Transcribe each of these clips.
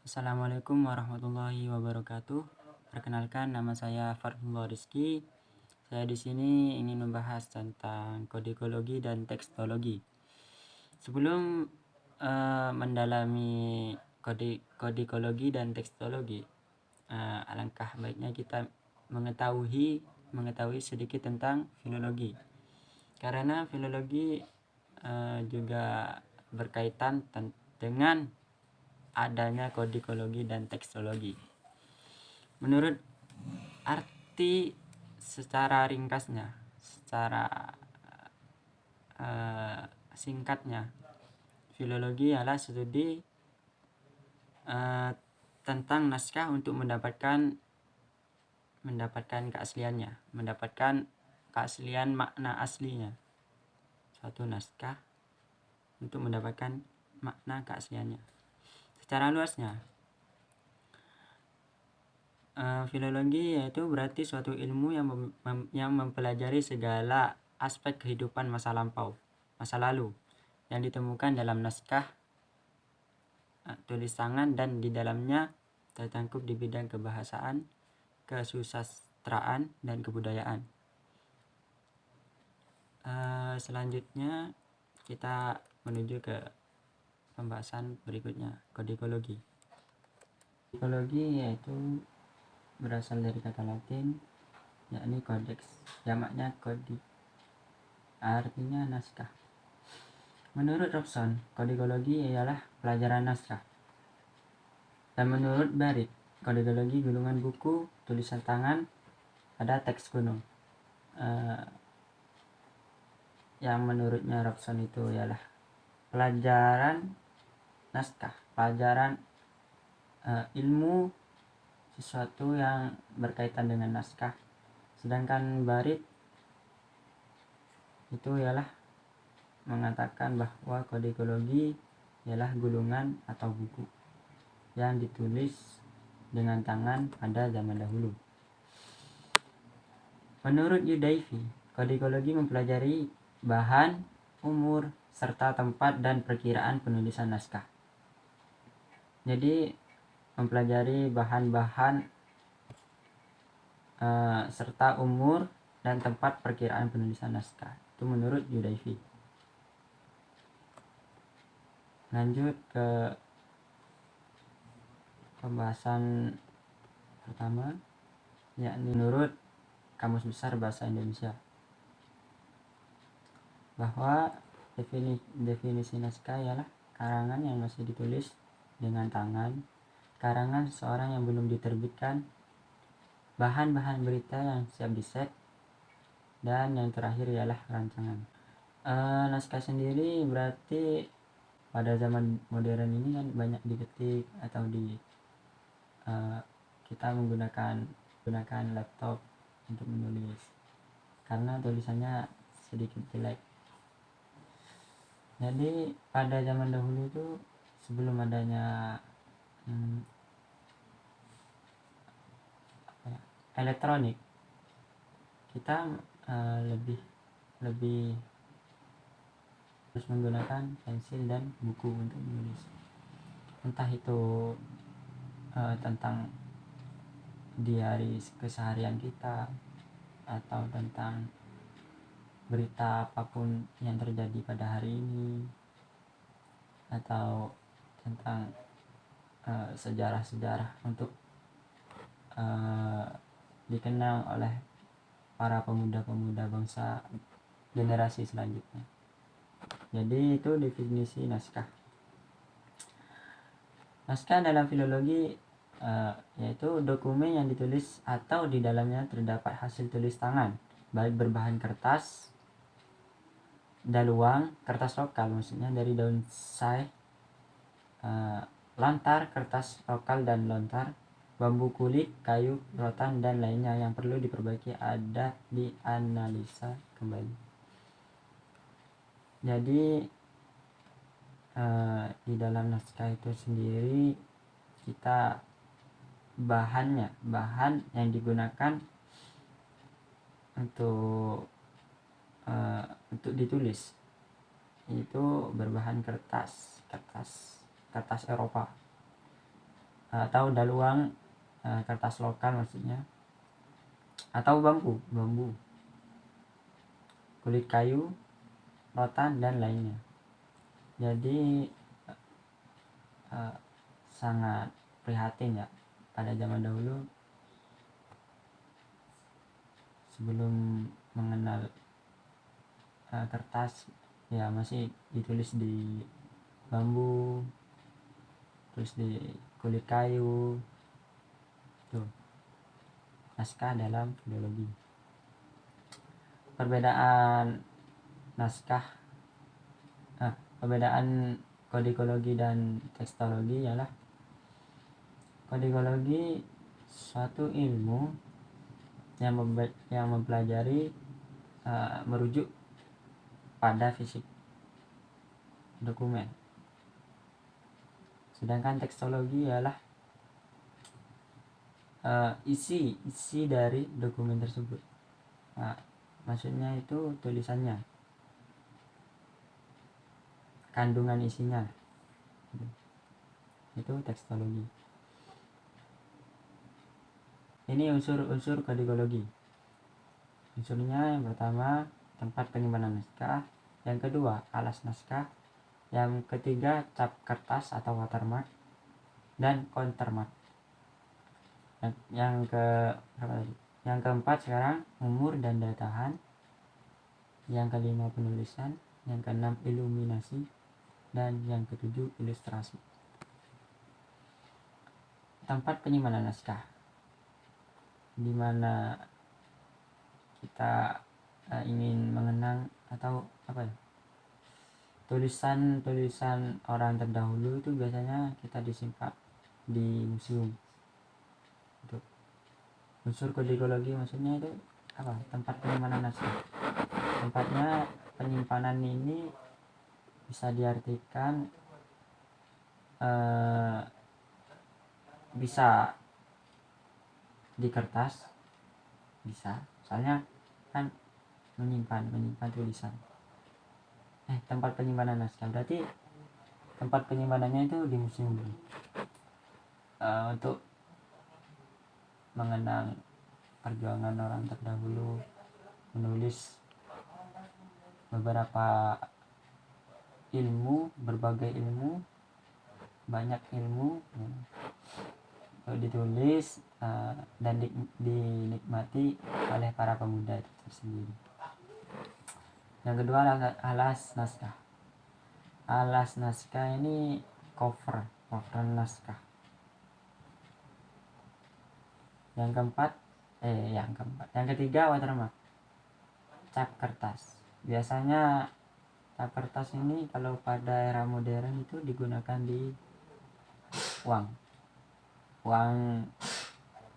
Assalamualaikum warahmatullahi wabarakatuh. Perkenalkan, nama saya Fardullah Rizky. Saya di sini ingin membahas tentang kodikologi dan tekstologi. Sebelum mendalami kodikologi dan tekstologi, alangkah baiknya kita mengetahui sedikit tentang filologi. Karena filologi juga berkaitan dengan adanya kodikologi dan tekstologi. Menurut arti secara ringkasnya, secara singkatnya, filologi adalah studi tentang naskah untuk mendapatkan keasliannya, mendapatkan keaslian makna aslinya suatu naskah untuk mendapatkan makna keasliannya. Secara luasnya, filologi yaitu berarti suatu ilmu yang mempelajari segala aspek kehidupan masa lalu yang ditemukan dalam naskah tulis tangan dan di dalamnya tertangkup di bidang kebahasaan, kesusastraan, dan kebudayaan. Selanjutnya kita menuju ke pembahasan berikutnya, kodikologi. Kodikologi yaitu berasal dari kata Latin yakni codex, jamaknya kodi, artinya naskah. Menurut Robson, kodikologi ialah pelajaran naskah. Dan menurut Barit, kodikologi gulungan buku tulisan tangan pada teks kuno. Yang menurutnya Robson itu ialah pelajaran naskah, pelajaran ilmu sesuatu yang berkaitan dengan naskah. Sedangkan Barit itu ialah mengatakan bahwa kodikologi ialah gulungan atau buku yang ditulis dengan tangan pada zaman dahulu. Menurut Yudaifi, kodikologi mempelajari bahan, umur, serta tempat dan perkiraan penulisan naskah. Jadi mempelajari bahan-bahan serta umur dan tempat perkiraan penulisan naskah. Itu menurut Yudaifi. Lanjut ke pembahasan pertama, yakni menurut Kamus Besar Bahasa Indonesia, bahwa definisi naskah ialah karangan yang masih ditulis dengan tangan, karangan seseorang yang belum diterbitkan, bahan-bahan berita yang siap diset, dan yang terakhir ialah rancangan. Naskah sendiri berarti pada zaman modern ini kan banyak diketik atau kita menggunakan laptop untuk menulis karena tulisannya sedikit jelek. Jadi pada zaman dahulu itu sebelum adanya elektronik, kita lebih harus menggunakan pensil dan buku untuk menulis, entah itu tentang diari keseharian kita atau tentang berita apapun yang terjadi pada hari ini, atau tentang sejarah-sejarah untuk dikenal oleh para pemuda-pemuda bangsa generasi selanjutnya. Jadi itu definisi naskah. Naskah dalam filologi yaitu dokumen yang ditulis atau di dalamnya terdapat hasil tulis tangan, baik berbahan kertas, daluang, kertas lokal maksudnya dari daun sai, lontar, kertas lokal dan lontar, bambu kulit, kayu, rotan, dan lainnya yang perlu diperbaiki ada dianalisa kembali. Jadi di dalam naskah itu sendiri kita bahan yang digunakan untuk ditulis itu berbahan kertas Eropa. atau daluang, kertas lokal maksudnya, atau bambu, kulit kayu, rotan dan lainnya. Jadi sangat prihatin ya pada zaman dahulu, sebelum mengenal kertas ya masih ditulis di bambu, terus di kulit kayu. Tuh, naskah dalam filologi. Perbedaan naskah, perbedaan kodikologi dan tekstologi ialah kodikologi suatu ilmu yang mempelajari merujuk pada fisik dokumen. Sedangkan tekstologi ialah isi dari dokumen tersebut. Maksudnya itu tulisannya, kandungan isinya. Itu tekstologi. Ini unsur-unsur kodikologi. Unsurnya yang pertama tempat penyimpanan naskah, yang kedua alas naskah, yang ketiga cap kertas atau watermark, dan countermark. Yang keempat sekarang umur dan daya tahan, yang kelima penulisan, yang keenam iluminasi, dan yang ketujuh ilustrasi. Tempat penyimpanan naskah, di mana kita ingin mengenang atau tulisan orang terdahulu itu biasanya kita disimpan di museum. Itu unsur kodikologi maksudnya itu tempat penyimpanan naskah. Tempatnya penyimpanan ini bisa diartikan bisa di kertas, bisa, soalnya kan menyimpan tulisan. Tempat penyimpanan naskah berarti tempat penyimpanannya itu di museum. Untuk mengenang perjuangan orang terdahulu, menulis beberapa ilmu, berbagai ilmu, banyak ilmu ditulis dan dinikmati oleh para pemuda itu tersendiri. Yang kedua alas naskah. Alas naskah ini cover naskah. Yang ketiga watermark, cap kertas. Biasanya cap kertas ini kalau pada era modern itu digunakan di uang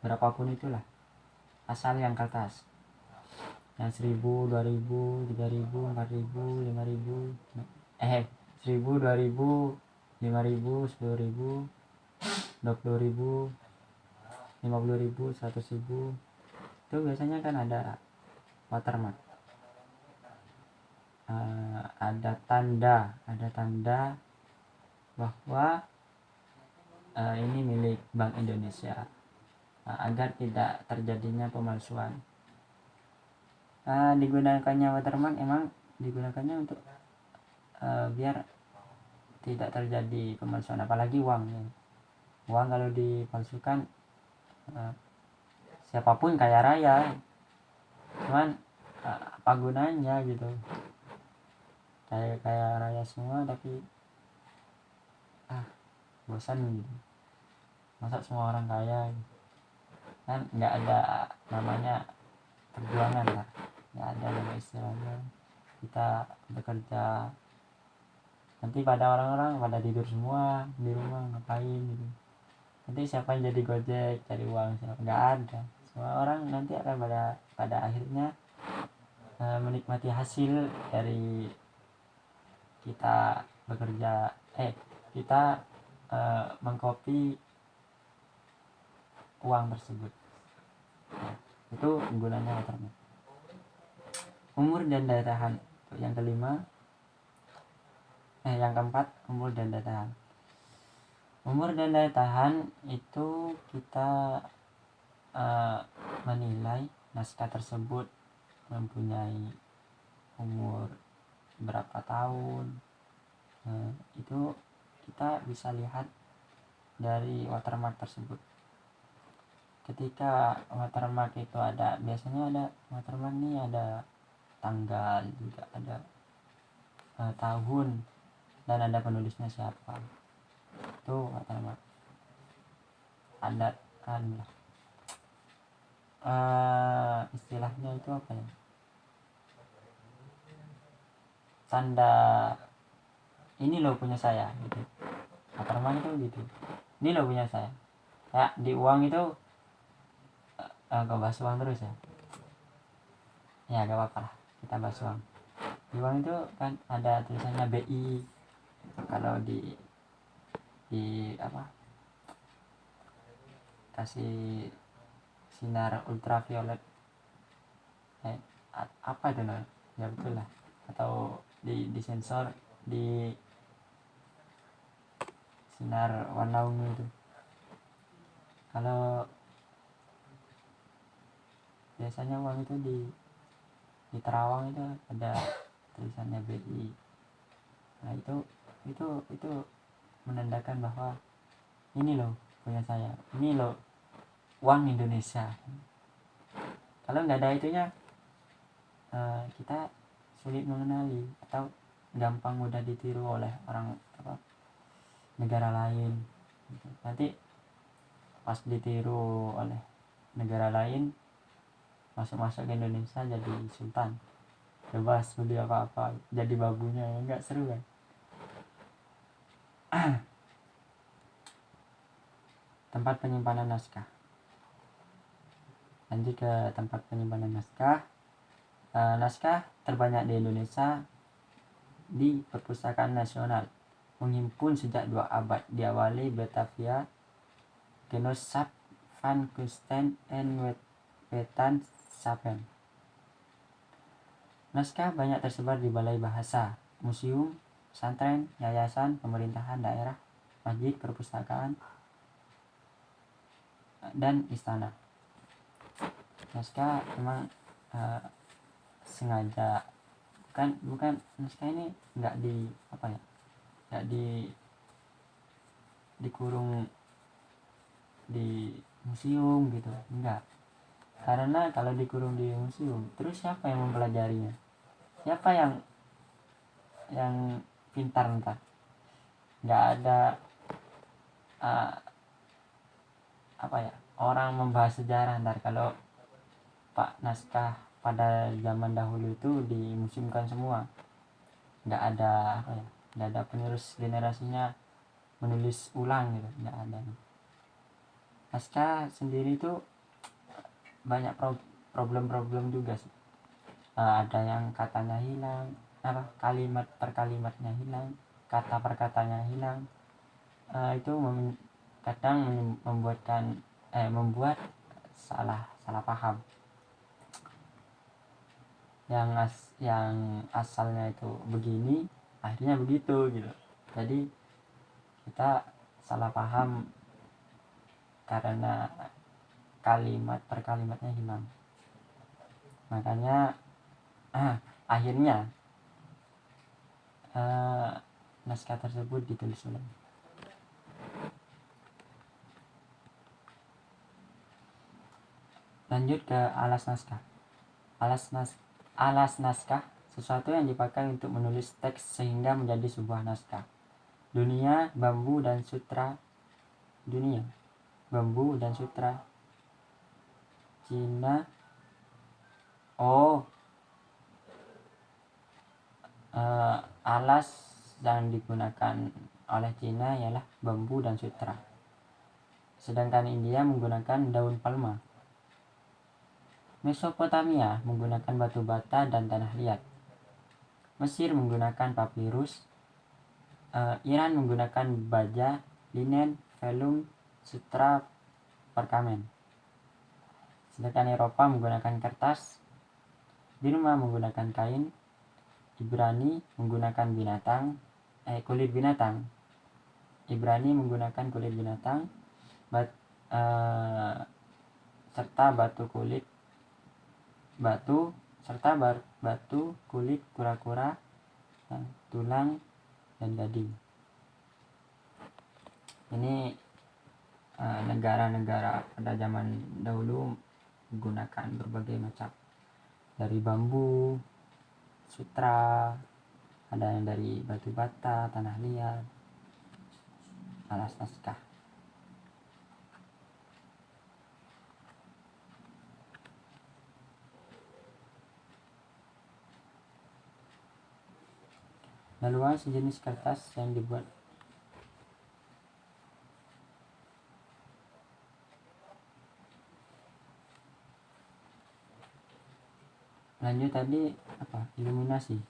berapapun itulah, asal yang kertas, yang 1.000, 2.000, 3.000, 4.000, 5.000, 1.000, 2.000, 5.000, 10.000, 20.000, 50.000, 100.000. Itu biasanya kan ada watermark, ada tanda bahwa ini milik Bank Indonesia, agar tidak terjadinya pemalsuan. Digunakannya watermark emang digunakannya untuk biar tidak terjadi pemalsuan, apalagi uang kalau dipalsukan, siapapun kaya raya, cuman apa gunanya gitu, kaya raya semua tapi bosan gitu, masa semua orang kaya gitu. Kan nggak ada namanya perjuangan lah, nggak ada nama istilahnya kita bekerja, nanti pada orang-orang pada tidur semua di rumah ngapain gitu, nanti siapa yang jadi gojek cari uang, nggak ada. Semua orang nanti akan pada akhirnya menikmati hasil dari kita bekerja, kita mengcopy uang tersebut. Itu gunanya watermark. Umur dan daya tahan, yang kelima yang keempat umur dan daya tahan. Umur dan daya tahan itu kita menilai naskah tersebut mempunyai umur berapa tahun. Itu kita bisa lihat dari watermark tersebut. Ketika watermark itu ada, biasanya ada watermark nih, ada tanggal juga, ada tahun, dan ada penulisnya siapa. Itu watermark adat kan lah. Istilahnya itu apa ya, tanda ini loh punya saya gitu. Watermark itu gitu, ini loh punya saya. Ya di uang itu gak bahas uang terus ya gak apa-apa lah, kita bahas uang. Di uang itu kan ada tulisannya BI. Kalau di apa, kasih sinar ultraviolet apa itu namanya ya, betul lah, atau di sensor, di sinar warna ungu itu. Kalau biasanya uang itu di terawang itu ada tulisannya BI. Nah itu menandakan bahwa ini loh punya saya, ini loh uang Indonesia. Kalau nggak ada itunya, kita sulit mengenali atau gampang mudah ditiru oleh orang negara lain. Nanti pas ditiru oleh negara lain, masuk ke Indonesia jadi sultan, bebas beli apa-apa, jadi babunya, nggak seru kan. Tempat penyimpanan naskah. Lanjut ke tempat penyimpanan naskah. Naskah terbanyak di Indonesia di Perpustakaan Nasional, menghimpun sejak 2 abad, diawali Batavia, Genootschap van Kunsten en Wetenschappen. Naskah banyak tersebar di balai bahasa, museum, pesantren, yayasan, pemerintahan daerah, masjid, perpustakaan, dan istana. Naskah memang sengaja bukan naskah ini nggak dikurung di museum gitu, enggak. Karena kalau dikurung di museum, terus siapa yang mempelajarinya, siapa yang pintar entah, nggak ada orang membahas sejarah ntar kalau naskah pada zaman dahulu itu dimuseumkan semua, nggak ada penerus generasinya menulis ulang gitu, nggak ada. Naskah sendiri itu banyak problem juga sih. Ada yang katanya hilang, kalimat per kalimatnya hilang, kata per katanya hilang. Itu kadang membuat salah paham. Yang asalnya itu begini, akhirnya begitu gitu. Jadi kita salah paham karena kalimat per kalimatnya hilang. Makanya akhirnya naskah tersebut ditulis ulang. Lanjut ke alas naskah. Alas naskah, sesuatu yang dipakai untuk menulis teks sehingga menjadi sebuah naskah. Dunia, bambu dan sutra. Cina. Alas yang digunakan oleh Cina ialah bambu dan sutra. Sedangkan India menggunakan daun palma. Mesopotamia menggunakan batu bata dan tanah liat. Mesir menggunakan papirus. Iran menggunakan baja, linen, velum, sutra, perkamen. Sedangkan Eropa menggunakan kertas. Birma menggunakan kain. Ibrani menggunakan kulit binatang. Ibrani menggunakan kulit binatang serta batu kulit kura-kura, tulang dan daging. Ini negara-negara pada zaman dahulu menggunakan berbagai macam, dari bambu, sutra, ada yang dari batu bata, tanah liat, alas naskah. Laluan sejenis kertas yang dibuat lanjut tadi apa? Iluminasi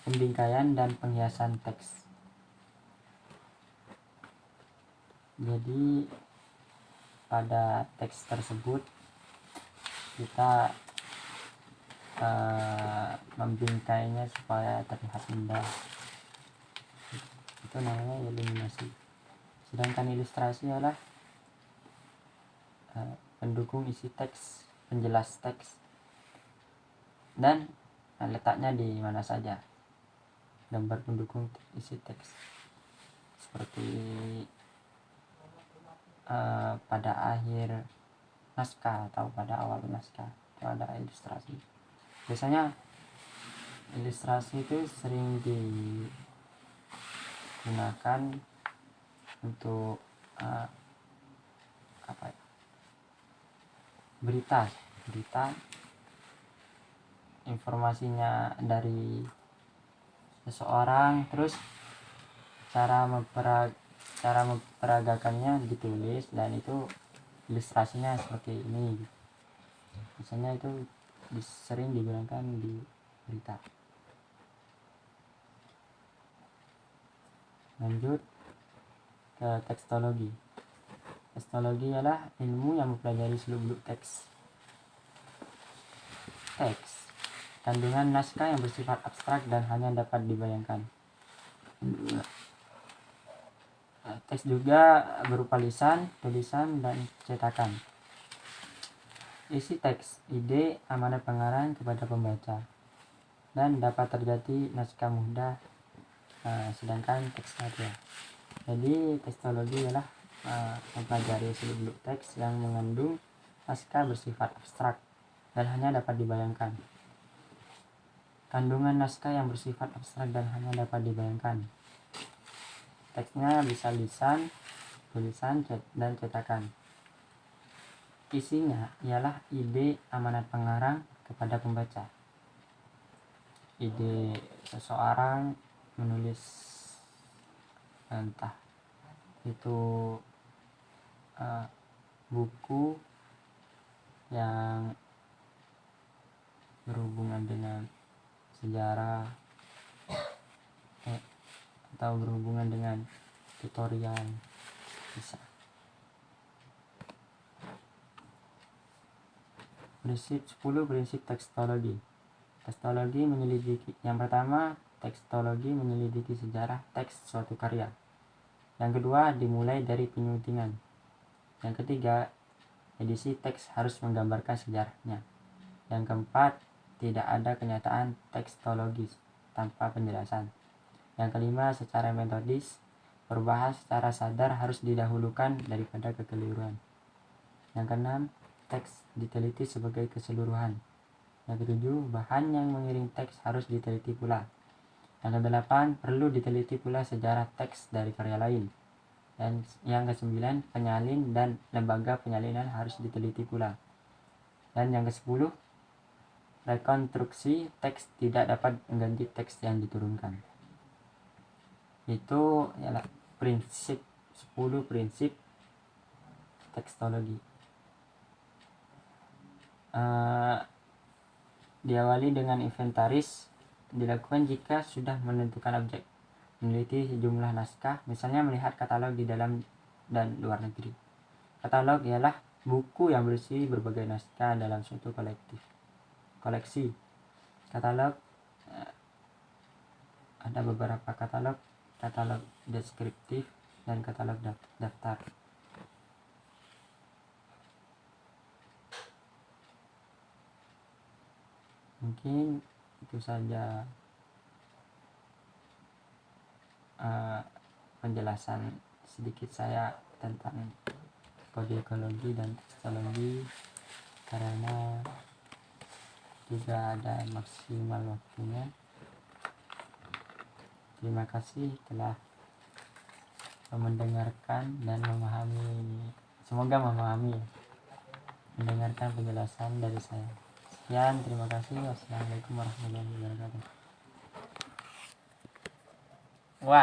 pembingkaian dan penghiasan teks. Jadi pada teks tersebut kita membingkainya supaya terlihat indah, itu namanya iluminasi. Sedangkan ilustrasi adalah pendukung isi teks, penjelas teks, dan letaknya di mana saja. Gambar pendukung isi teks seperti pada akhir naskah atau pada awal naskah itu ada ilustrasi. Biasanya ilustrasi itu sering digunakan untuk berita informasinya dari seseorang, terus cara memperagakannya ditulis, dan itu ilustrasinya seperti ini. Misalnya itu sering digunakan di berita. Lanjut ke tekstologi. Tekstologi adalah ilmu yang mempelajari seluk-beluk teks. Kandungan naskah yang bersifat abstrak dan hanya dapat dibayangkan. Teks juga berupa lisan, tulisan, dan cetakan. Isi teks, ide, amanat pengarang kepada pembaca, dan dapat terjadi naskah mudah, sedangkan teks hadiah. Jadi tekstologi adalah mempelajari seluk-beluk teks yang mengandung naskah bersifat abstrak dan hanya dapat dibayangkan. Kandungan naskah yang bersifat abstrak dan hanya dapat dibayangkan. Teksnya bisa lisan, tulisan, dan cetakan. Isinya ialah ide, amanat pengarang kepada pembaca. Ide seseorang menulis entah itu buku yang berhubungan dengan sejarah atau berhubungan dengan tutorial, bisa. 10 prinsip tekstologi. Tekstologi menyelidiki. Yang pertama, tekstologi menyelidiki sejarah teks suatu karya. Yang kedua, dimulai dari penyuntingan. Yang ketiga, edisi teks harus menggambarkan sejarahnya. Yang keempat, tidak ada kenyataan tekstologis tanpa penjelasan. Yang kelima, secara metodis, perubahan secara sadar harus didahulukan daripada kekeliruan. Yang keenam, teks diteliti sebagai keseluruhan. Yang ketujuh, bahan yang mengiring teks harus diteliti pula. Yang kedelapan, perlu diteliti pula sejarah teks dari karya lain. Dan yang kesembilan, penyalin dan lembaga penyalinan harus diteliti pula. Dan yang kesepuluh, rekonstruksi teks tidak dapat mengganti teks yang diturunkan. Itu ialah 10 prinsip tekstologi. Diawali dengan inventaris, dilakukan jika sudah menentukan objek, meneliti sejumlah naskah, misalnya melihat katalog di dalam dan luar negeri. Katalog ialah buku yang berisi berbagai naskah dalam suatu kolektif. koleksi. Katalog, ada beberapa katalog deskriptif dan katalog daftar. Mungkin itu saja penjelasan sedikit saya tentang kode ekologi dan teknologi, karena juga ada maksimal waktunya. Terima kasih telah mendengarkan dan semoga memahami, mendengarkan penjelasan dari saya. Sekian, terima kasih. Wassalamualaikum warahmatullahi wabarakatuh.